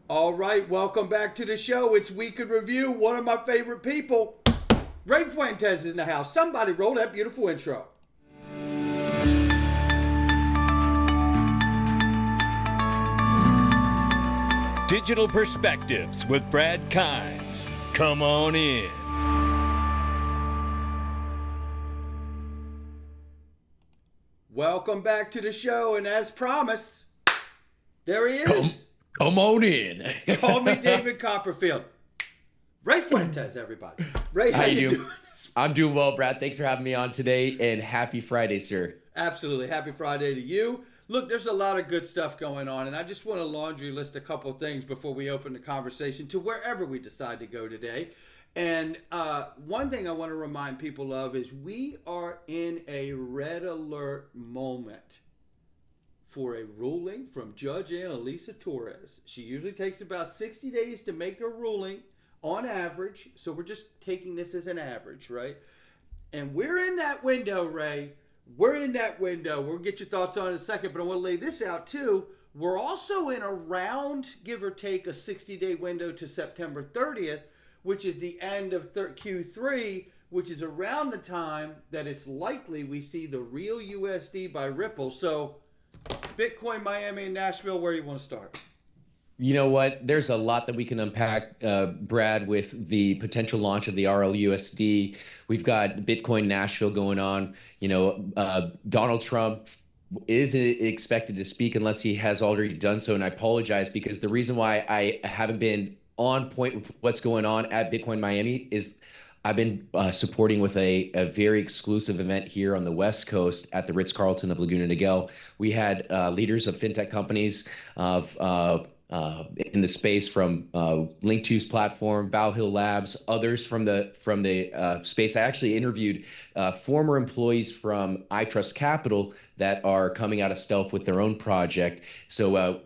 All right, welcome back to the show. It's Week in Review. One of my favorite people, Ray Fuentes, is in the house. Somebody roll that beautiful intro. Digital Perspectives with Brad Kimes. Come on in. Welcome back to the show, and as promised, there he is. Come on in. Call me David Copperfield. Ray Fuentes, everybody. Ray, how you doing? I'm doing well, Brad. Thanks for having me on today, and happy Friday, sir. Absolutely. Happy Friday to you. Look, there's a lot of good stuff going on, and I just want to laundry list a couple of things before we open the conversation to wherever we decide to go today. And one thing I want to remind people of is we are in a red alert moment for a ruling from Judge Annalisa Torres. She usually takes about 60 days to make a ruling on average, so we're just taking this as an average, right? And we're in that window, Ray. We're in that window. We'll get your thoughts on it in a second, but I want to lay this out too. We're also in around, give or take, a 60-day window to September 30th, which is the end of Q3, which is around the time that it's likely we see the real USD by Ripple. So Bitcoin, Miami, and Nashville, where do you want to start? You know what? There's a lot that we can unpack, Brad, with the potential launch of the RLUSD. We've got Bitcoin Nashville going on. Donald Trump is expected to speak unless he has already done so. And I apologize because the reason why I haven't been on point with what's going on at Bitcoin Miami is I've been supporting with a very exclusive event here on the West Coast at the Ritz-Carlton of Laguna Niguel. We had leaders of fintech companies in the space from Link2's platform, Valhill Labs, others from the space. I actually interviewed former employees from iTrust Capital that are coming out of stealth with their own project. So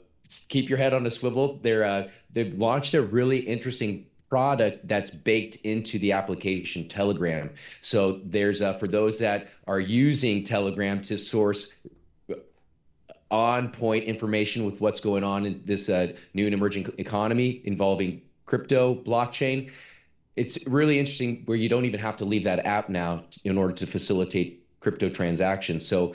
keep your head on a swivel. They've launched a really interesting product that's baked into the application Telegram. So there's for those that are using Telegram to source on-point information with what's going on in this new and emerging economy involving crypto, blockchain. It's really interesting where you don't even have to leave that app now in order to facilitate crypto transactions. So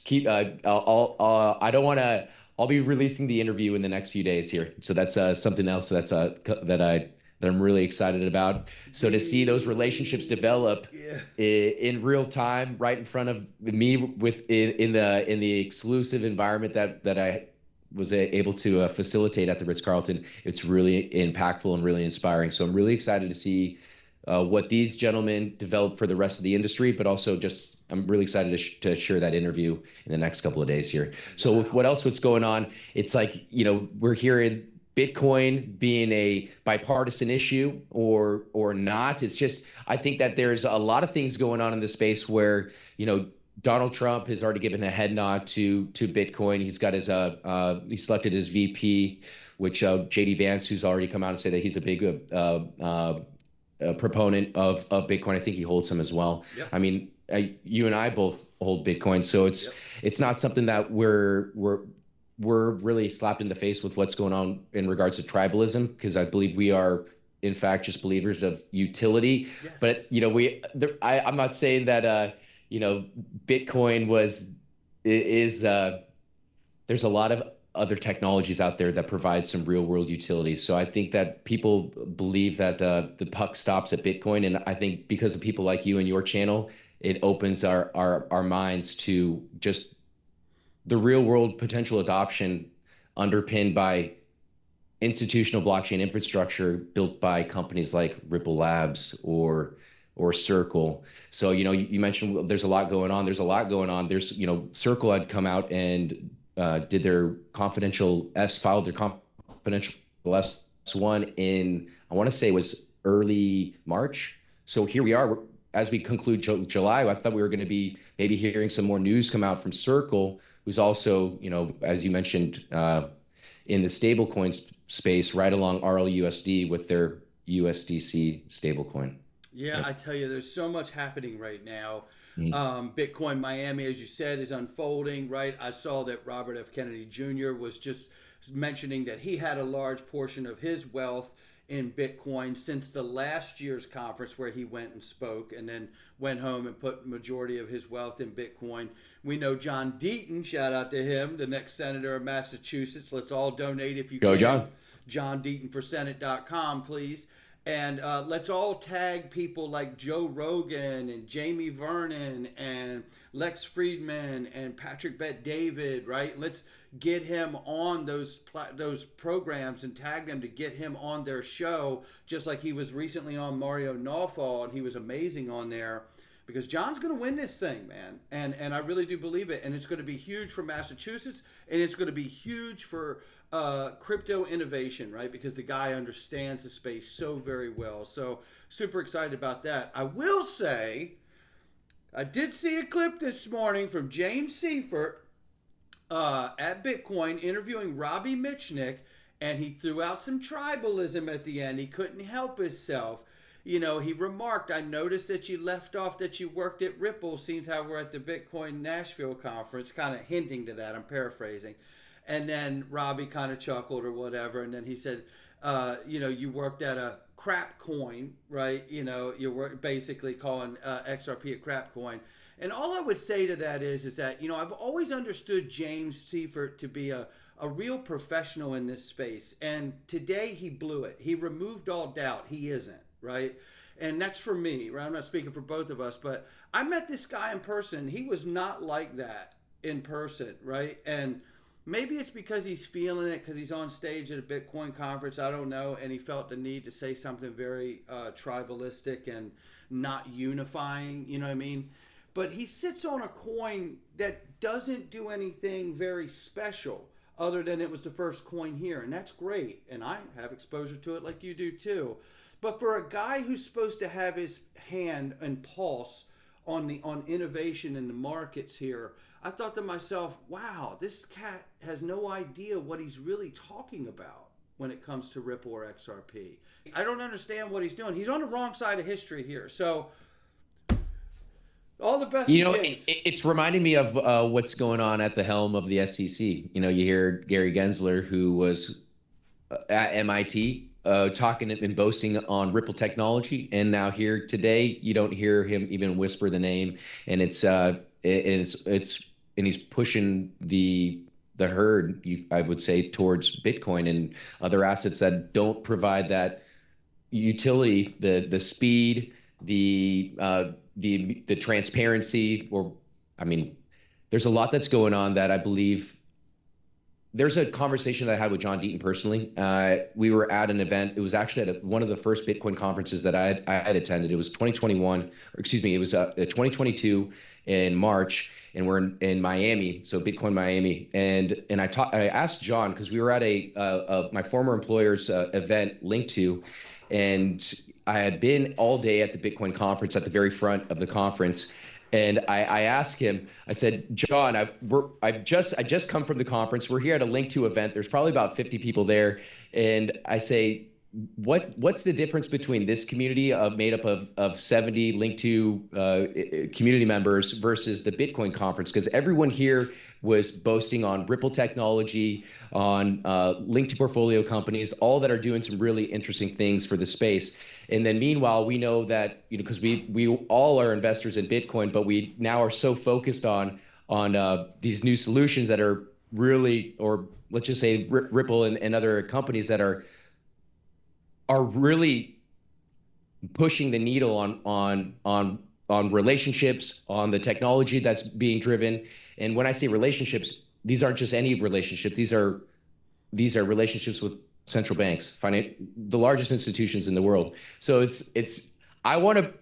keep. I don't want to. I'll be releasing the interview in the next few days here. So that's something else that I'm really excited about. So to see those relationships develop in real time, right in front of me, in the exclusive environment that I was able to facilitate at the Ritz-Carlton, it's really impactful and really inspiring. So I'm really excited to see what these gentlemen develop for the rest of the industry, but also just I'm really excited to share that interview in the next couple of days here. So with what's going on, it's like, we're hearing Bitcoin being a bipartisan issue or not. It's just, I think that there's a lot of things going on in the space where, Donald Trump has already given a head nod to Bitcoin. He's got his he selected his VP, which JD Vance, who's already come out and said that he's a big proponent of Bitcoin. I think he holds some as well. Yep. I mean, you and I both hold Bitcoin, so it's not something that we're really slapped in the face with what's going on in regards to tribalism, because I believe we are, in fact, just believers of utility. Yes. But I'm not saying that Bitcoin there's a lot of other technologies out there that provide some real world utilities. So I think that people believe that the puck stops at Bitcoin, and I think because of people like you and your channel, it opens our minds to just the real world potential adoption underpinned by institutional blockchain infrastructure built by companies like Ripple Labs or Circle. So, you mentioned there's a lot going on. There's, Circle had come out and did their confidential filed their confidential S1 in, I want to say it was early March. So here we are as we conclude July. I thought we were going to be maybe hearing some more news come out from Circle, who's also, as you mentioned, in the stablecoin space, right along RLUSD with their USDC stablecoin. Yeah, yep. I tell you, there's so much happening right now. Bitcoin Miami, as you said, is unfolding, right? I saw that Robert F. Kennedy Jr. was just mentioning that he had a large portion of his wealth in Bitcoin since the last year's conference where he went and spoke and then went home and put majority of his wealth in Bitcoin. We know John Deaton, shout out to him, the next senator of Massachusetts. Let's all donate if you Go, can. John. John Deaton for Senate.com, please. And let's all tag people like Joe Rogan and Jamie Vernon and Lex Friedman and Patrick Bet-David, right? Let's get him on those programs and tag them to get him on their show, just like he was recently on Mario Nawfal, and he was amazing on there. Because John's going to win this thing, man. And I really do believe it. And it's going to be huge for Massachusetts, and it's going to be huge for crypto innovation, right? Because the guy understands the space so very well. So super excited about that. I will say, I did see a clip this morning from James Seifert at Bitcoin interviewing Robbie Mitchnick, and he threw out some tribalism at the end. He couldn't help himself. You know, he remarked, I noticed that you left off that you worked at Ripple, seems how we're at the Bitcoin Nashville conference, kind of hinting to that. I'm paraphrasing. And then Robbie kind of chuckled or whatever. And then he said, you know, you worked at a crap coin, right? You know, you're basically calling XRP a crap coin. And all I would say to that is that, you know, I've always understood James Seifert to be a real professional in this space. And today he blew it. He removed all doubt. He isn't. Right? And that's for me, right? I'm not speaking for both of us, but I met this guy in person. He was not like that in person, right? And maybe it's because he's feeling it because he's on stage at a Bitcoin conference. I don't know. And he felt the need to say something very tribalistic and not unifying, you know what I mean? But he sits on a coin that doesn't do anything very special other than it was the first coin here. And that's great. And I have exposure to it like you do too. But for a guy who's supposed to have his hand and pulse on innovation in the markets here, I thought to myself, wow, this cat has no idea what he's really talking about when it comes to Ripple or XRP. I don't understand what he's doing. He's on the wrong side of history here. So all the best. You know, it's reminding me of what's going on at the helm of the SEC. You know, you hear Gary Gensler, who was at MIT, talking and boasting on Ripple technology, and now here today you don't hear him even whisper the name, and he's pushing the herd, I would say, towards Bitcoin and other assets that don't provide that utility, the speed, the transparency. Or, I mean, there's a lot that's going on that I believe. There's a conversation that I had with John Deaton personally. We were at an event. It was actually at one of the first Bitcoin conferences that I had attended. It was 2021, or excuse me, it was 2022 in March, and we're in Miami, so Bitcoin Miami. And I asked John, because we were at my former employer's event, linked to, and I had been all day at the Bitcoin conference at the very front of the conference. And I asked him, I said, John, I just come from the conference. We're here at a Link to event. There's probably about 50 people there. And I say, what's the difference between this community made up of 70 Link to community members versus the Bitcoin conference? Because everyone here was boasting on Ripple technology, on Link to portfolio companies, all that are doing some really interesting things for the space. And then meanwhile, we know that, you know, because we all are investors in Bitcoin, but we now are so focused on these new solutions that are really, or let's just say Ripple and other companies that are really pushing the needle on relationships, on the technology that's being driven. And when I say relationships, these aren't just any relationship. These are relationships with central banks, the largest institutions in the world. So I want to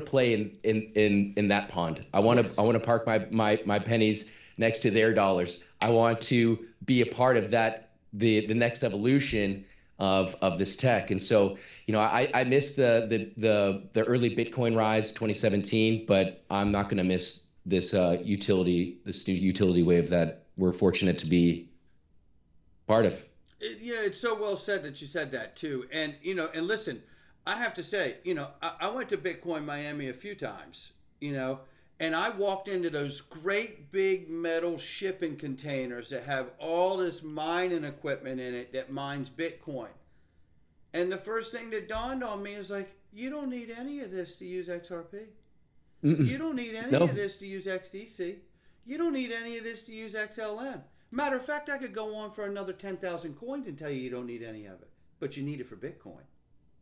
play in that pond. I want to park my pennies next to their dollars. I want to be a part of that, the next evolution of this tech. And so, you know, I missed the early Bitcoin rise 2017, but I'm not going to miss this new utility wave that we're fortunate to be part of. Yeah, it's so well said that you said that too. And, you know, and listen, I have to say, you know, I went to Bitcoin Miami a few times, you know, and I walked into those great big metal shipping containers that have all this mining equipment in it that mines Bitcoin. And the first thing that dawned on me is like, you don't need any of this to use XRP. You don't need any of this to use XDC. You don't need any of this to use XLM. Matter of fact, I could go on for another 10,000 coins and tell you don't need any of it, but you need it for Bitcoin,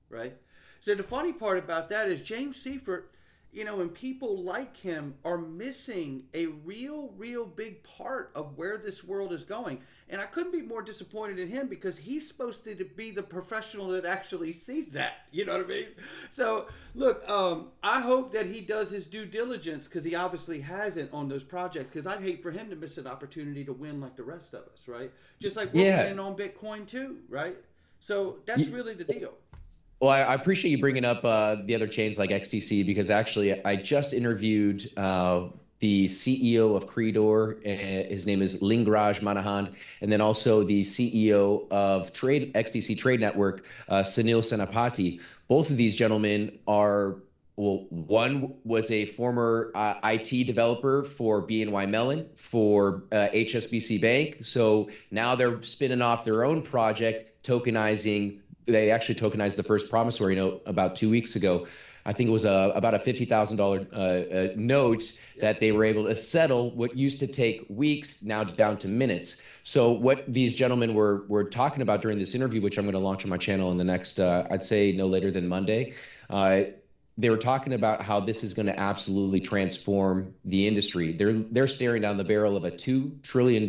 right? So the funny part about that is James Seifert, you know, and people like him are missing a real big part of where this world is going. And I couldn't be more disappointed in him because he's supposed to be the professional that actually sees that. You know what I mean? So look, I hope that he does his due diligence, because he obviously hasn't on those projects, because I'd hate for him to miss an opportunity to win like the rest of us, right? Just like we're winning on Bitcoin too, right? So that's really the deal. Well, I appreciate you bringing up the other chains like XDC, because actually I just interviewed the CEO of Creedor. His name is Lingraj Manahan, and then also the CEO of XDC Trade Network, Sunil Senapati. Both of these gentlemen are, well, one was a former IT developer for BNY Mellon, for HSBC Bank. So now they're spinning off their own project, tokenizing. They actually tokenized the first promissory note about 2 weeks ago. I think it was about a $50,000 note that they were able to settle what used to take weeks, now down to minutes. So what these gentlemen were talking about during this interview, which I'm going to launch on my channel in the next, I'd say no later than Monday, they were talking about how this is going to absolutely transform the industry. They're staring down the barrel of a $2 trillion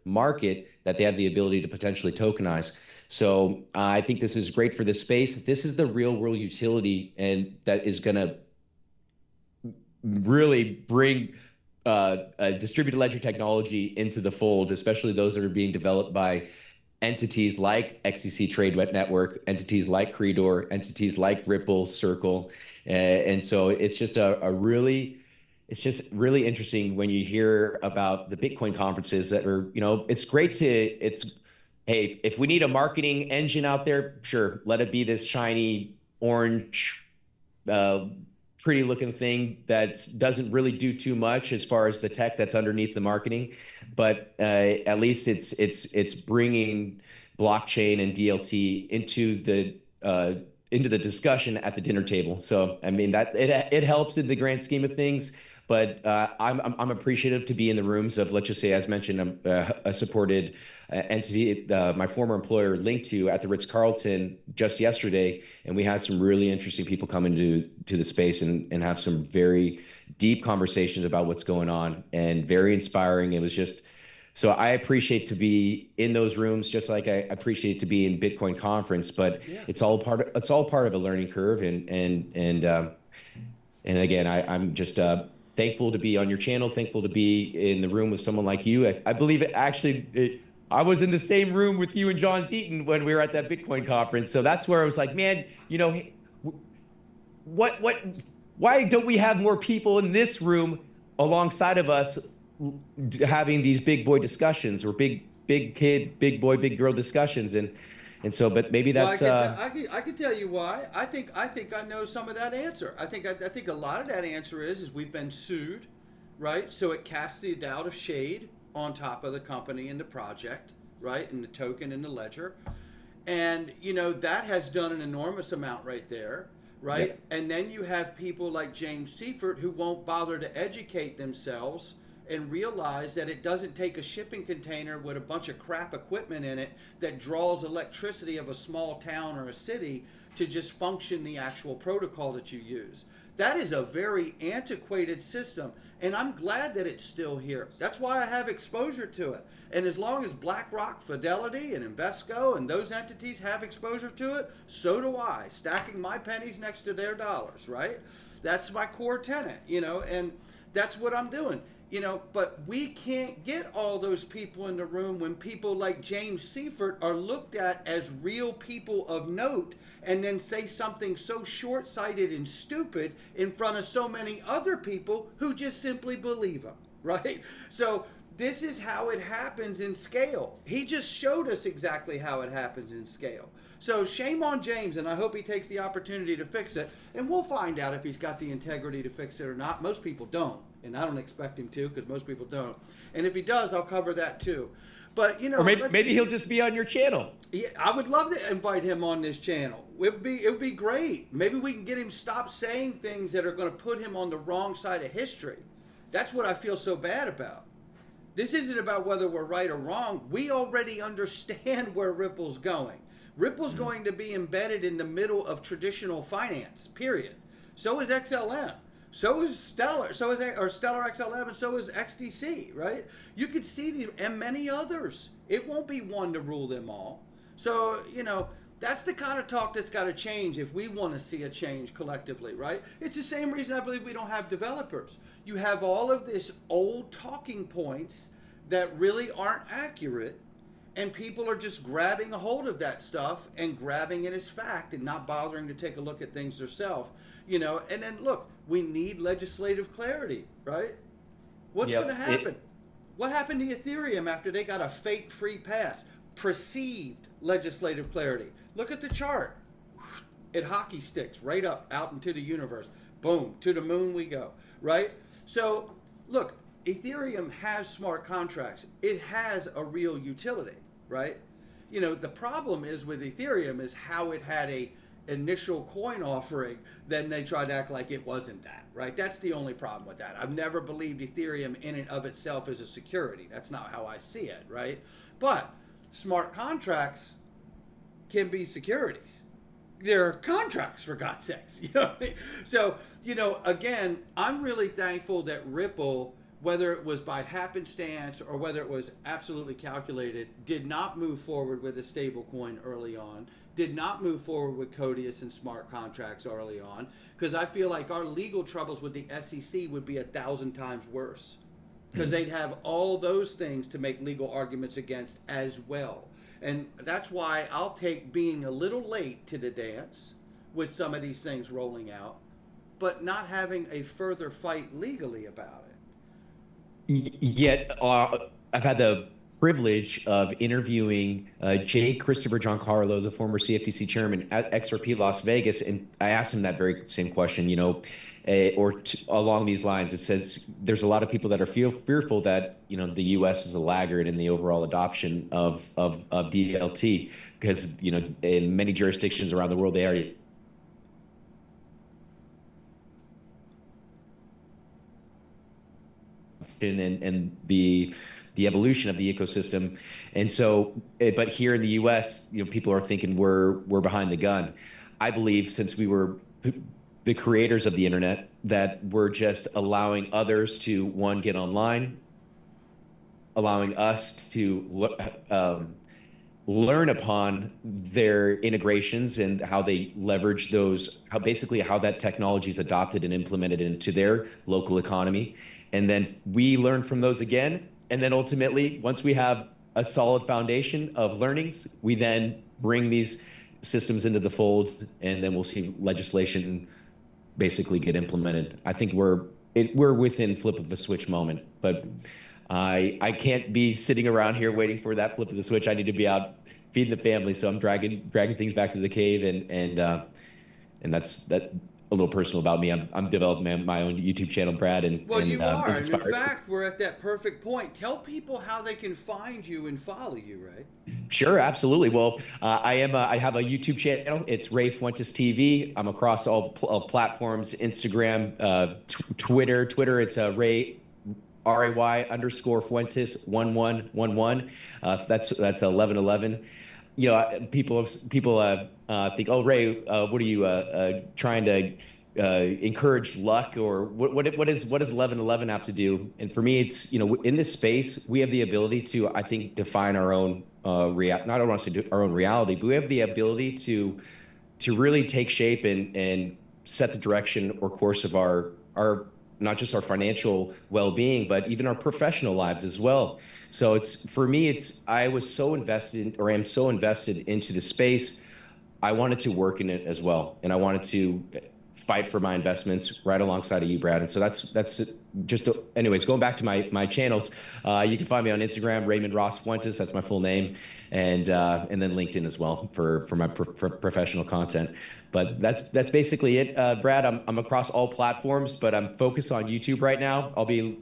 market that they have the ability to potentially tokenize. So I think this is great for this space. This is the real world utility, and that is going to really bring distributed ledger technology into the fold, especially those that are being developed by entities like XDC Trade Network, entities like Creedor, entities like Ripple, Circle. And so it's just it's just really interesting when you hear about the Bitcoin conferences that are, you know, it's great hey, if we need a marketing engine out there, sure, let it be this shiny orange, pretty looking thing that doesn't really do too much as far as the tech that's underneath the marketing. But at least it's bringing blockchain and DLT into the discussion at the dinner table. So I mean that it helps in the grand scheme of things. But I'm appreciative to be in the rooms of, let's just say, as mentioned, I'm a supported entity, my former employer linked to at the Ritz-Carlton just yesterday, and we had some really interesting people come into the space and have some very deep conversations about what's going on, and very inspiring. It was just, so I appreciate to be in those rooms, just like I appreciate to be in Bitcoin conference. But it's all part of a learning curve, and again, I'm just thankful to be on your channel, thankful to be in the room with someone like you. I believe I was in the same room with you and John Deaton when we were at that Bitcoin conference. So that's where I was like, man, you know, why don't we have more people in this room alongside of us having these big boy discussions, or big kid, big boy, big girl discussions? And so, but maybe that's. Well, I can tell you why. I think I know some of that answer. I think a lot of that answer is we've been sued, right? So it casts the doubt of shade on top of the company and the project, right, and the token and the ledger, and you know that has done an enormous amount right there, right? Yep. And then you have people like James Seifert who won't bother to educate themselves and realize that it doesn't take a shipping container with a bunch of crap equipment in it that draws electricity of a small town or a city to just function the actual protocol that you use. That is a very antiquated system, and I'm glad that it's still here. That's why I have exposure to it. And as long as BlackRock, Fidelity, and Invesco and those entities have exposure to it, so do I, stacking my pennies next to their dollars, right? That's my core tenet, you know, and that's what I'm doing. You know, but we can't get all those people in the room when people like James Seifert are looked at as real people of note, and then say something so short-sighted and stupid in front of so many other people who just simply believe them, right? So this is how it happens in scale. He just showed us exactly how it happens in scale. So shame on James, and I hope he takes the opportunity to fix it. And we'll find out if he's got the integrity to fix it or not. Most people don't, and I don't expect him to, because most people don't. And if he does, I'll cover that too. But, you know, or maybe he'll just be on your channel. Yeah, I would love to invite him on this channel. It would be great. Maybe we can get him stop saying things that are going to put him on the wrong side of history. That's what I feel so bad about. This isn't about whether we're right or wrong. We already understand where Ripple's going. Ripple's going to be embedded in the middle of traditional finance, period. So is XLM. So is Stellar. So is Stellar XLM, and so is XDC, right? You could see these and many others. It won't be one to rule them all. So, you know, that's the kind of talk that's got to change if we want to see a change collectively, right? It's the same reason I believe we don't have developers. You have all of this old talking points that really aren't accurate, and people are just grabbing a hold of that stuff and grabbing it as fact and not bothering to take a look at things themselves, you know. And then look, we need legislative clarity, right? What's going to happen? What happened to Ethereum after they got a fake free pass? Perceived legislative clarity. Look at the chart. It hockey sticks right up out into the universe. Boom, to the moon we go, right? So look, Ethereum has smart contracts. It has a real utility, right? You know, the problem is with Ethereum is how it had a initial coin offering, then they tried to act like it wasn't that, right? That's the only problem with that. I've never believed Ethereum in and of itself is a security. That's not how I see it, right? But smart contracts can be securities. They're contracts, for God's sakes. You know what I mean? So, you know, again, I'm really thankful that Ripple, whether it was by happenstance or whether it was absolutely calculated, did not move forward with a stable coin early on, did not move forward with Codius and smart contracts early on, because I feel like our legal troubles with the SEC would be 1,000 times worse, because they'd have all those things to make legal arguments against as well. And that's why I'll take being a little late to the dance with some of these things rolling out, but not having a further fight legally about it. Yet, I've had the privilege of interviewing J. Christopher Giancarlo, the former CFTC chairman at XRP Las Vegas, and I asked him that very same question, you know, along these lines. It says there's a lot of people that are fearful that, you know, the U.S. is a laggard in the overall adoption of DLT, because, you know, in many jurisdictions around the world, they already and the evolution of the ecosystem. And so, but here in the US, you know, people are thinking we're behind the gun. I believe, since we were the creators of the internet, that we're just allowing others to, one, get online, allowing us to learn upon their integrations and how they leverage those, how that technology is adopted and implemented into their local economy. And then we learn from those again. And then ultimately, once we have a solid foundation of learnings, we then bring these systems into the fold, and then we'll see legislation basically get implemented. I think we're within flip of a switch moment, but I can't be sitting around here waiting for that flip of the switch. I need to be out feeding the family, so I'm dragging things back to the cave, and that's that. A little personal about me. I'm developing my own YouTube channel, Brad, and you are. And in fact, we're at that perfect point. Tell people how they can find you and follow you, Ray. Sure, absolutely. Well, I have a YouTube channel. It's Ray Fuentes TV. I'm across all platforms: Instagram, Twitter. It's Ray RAY_Fuentes 1111. That's 1111. You know, people think, oh, Ray, what are you trying to encourage luck, or what does 1111 have to do? And for me, it's, you know, in this space, we have the ability to, I think, define our own I don't want to say our own reality, but we have the ability to really take shape and set the direction or course of our not just our financial well-being, but even our professional lives as well. So for me, I was so invested, or am so invested into the space. I wanted to work in it as well, and I wanted to fight for my investments right alongside of you, Brad. And so that's just, anyways, going back to my channels, you can find me on Instagram, Raymond Ross Fuentes, that's my full name, and then LinkedIn as well for my professional content. But that's basically it, Brad. I'm across all platforms, but I'm focused on YouTube right now. I'll be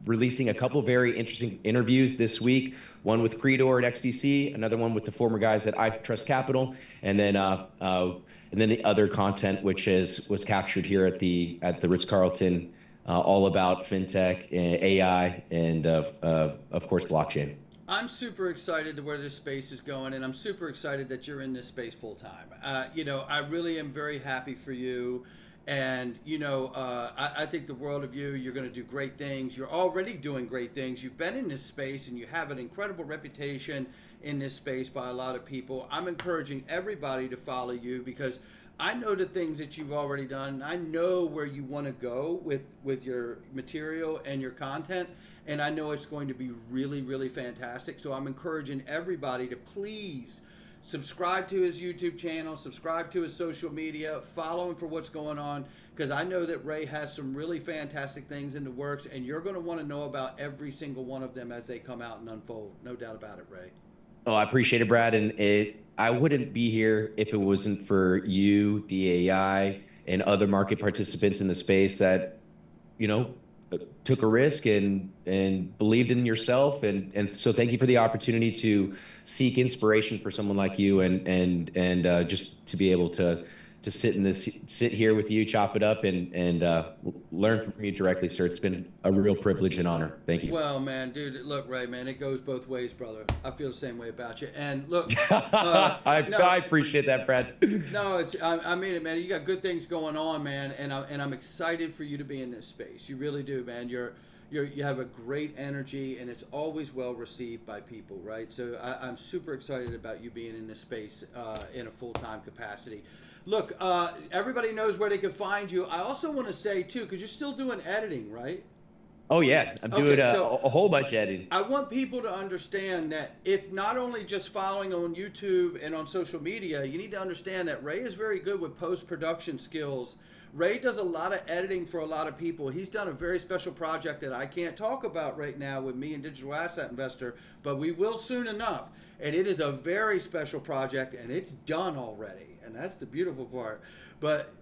releasing a couple very interesting interviews this week. One with Creedor at XDC, another one with the former guys at I Trust Capital, and then the other content which was captured here at the Ritz-Carlton, all about fintech, AI, and of course blockchain. I'm super excited to where this space is going, and I'm super excited that you're in this space full time. I really am very happy for you. And, I think the world of you. You're going to do great things. You're already doing great things. You've been in this space, and you have an incredible reputation in this space by a lot of people. I'm encouraging everybody to follow you because I know the things that you've already done. I know where you want to go with your material and your content, and I know it's going to be really, really fantastic. So I'm encouraging everybody to please subscribe to his YouTube channel, subscribe to his social media, follow him for what's going on, because I know that Ray has some really fantastic things in the works, and you're going to want to know about every single one of them as they come out and unfold. No doubt about it, Ray. Oh, I appreciate it, Brad. And I wouldn't be here if it wasn't for you, DAI, and other market participants in the space that, took a risk and believed in yourself. And so thank you for the opportunity to seek inspiration for someone like you and just to be able to sit here with you, chop it up, and learn from you directly, sir. It's been a real privilege and honor. Thank you. Well, man, dude, look, Ray, man, it goes both ways, brother. I feel the same way about you. And look, I appreciate that, Brad. No, I mean it, man. You got good things going on, man, and I'm excited for you to be in this space. You really do, man. You have a great energy, and it's always well received by people, right? So I'm super excited about you being in this space in a full-time capacity. Look, everybody knows where they can find you. I also want to say, too, because you're still doing editing, right? Oh, yeah. I'm doing a whole bunch of editing. I want people to understand that if not only just following on YouTube and on social media, you need to understand that Ray is very good with post-production skills. Ray does a lot of editing for a lot of people. He's done a very special project that I can't talk about right now with me and Digital Asset Investor, but we will soon enough. And it is a very special project, and it's done already. And that's the beautiful part. But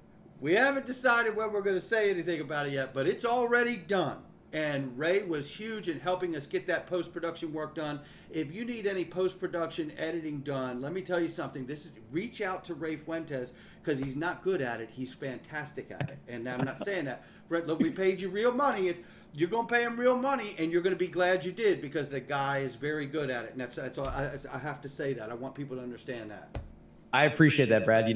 we haven't decided whether we're going to say anything about it yet, but it's already done. And Ray was huge in helping us get that post-production work done. If you need any post-production editing done, let me tell you something. Reach out to Ray Fuentes, because he's not good at it. He's fantastic at it. And I'm not saying that. Look, we paid you real money. You're going to pay him real money, and you're going to be glad you did, because the guy is very good at it. And that's all. I have to say that. I want people to understand that. I appreciate that, Brad.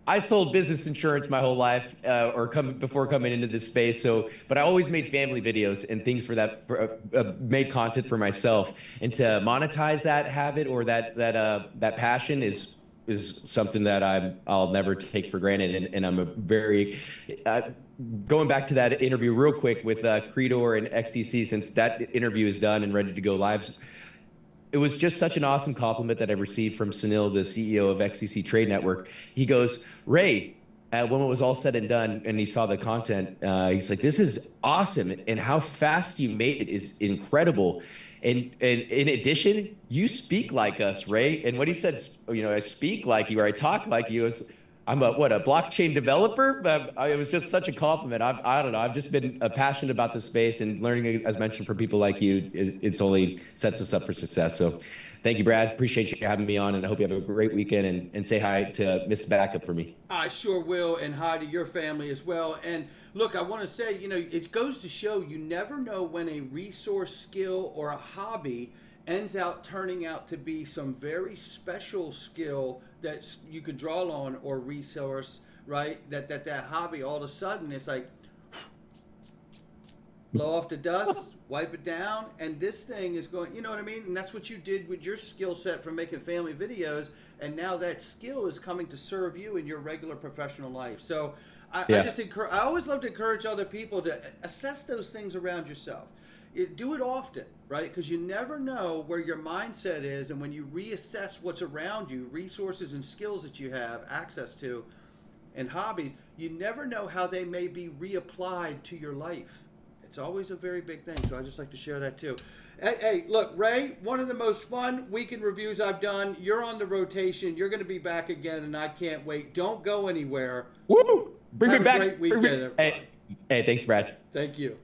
I sold business insurance my whole life, before coming into this space. But I always made family videos and things made content for myself. And to monetize that habit or that passion is something that I'll never take for granted. And I'm going back to that interview real quick with Creedor and XDC, since that interview is done and ready to go live. It was just such an awesome compliment that I received from Sunil, the CEO of XCC Trade Network. He goes, Ray, when it was all said and done and he saw the content, he's like, this is awesome. And how fast you made it is incredible. And in addition, you speak like us, Ray. And what he said, I speak like you, or I talk like you. I'm a blockchain developer? It was just such a compliment. I don't know. I've just been passionate about this space, and learning, as mentioned, from people like you, it's only sets us up for success. So thank you, Brad. Appreciate you having me on, and I hope you have a great weekend, and say hi to Miss Backup for me. I sure will, and hi to your family as well. And look, I want to say, it goes to show you never know when a resource, skill, or a hobby ends out turning out to be some very special skill that you could draw on, or resource, right? That hobby, all of a sudden, it's like, blow off the dust, wipe it down, and this thing is going, you know what I mean? And that's what you did with your skill set from making family videos, and now that skill is coming to serve you in your regular professional life. So I always love to encourage other people to assess those things around yourself. do it often, right? Because you never know where your mindset is, and when you reassess what's around you, resources and skills that you have access to, and hobbies, you never know how they may be reapplied to your life. It's always a very big thing, so I just like to share that too. Hey, look, Ray, one of the most fun weekend reviews I've done. You're on the rotation. You're going to be back again, and I can't wait. Don't go anywhere. Woo! Bring Have me back. Great weekend, everybody. Hey, thanks, Brad. Thank you.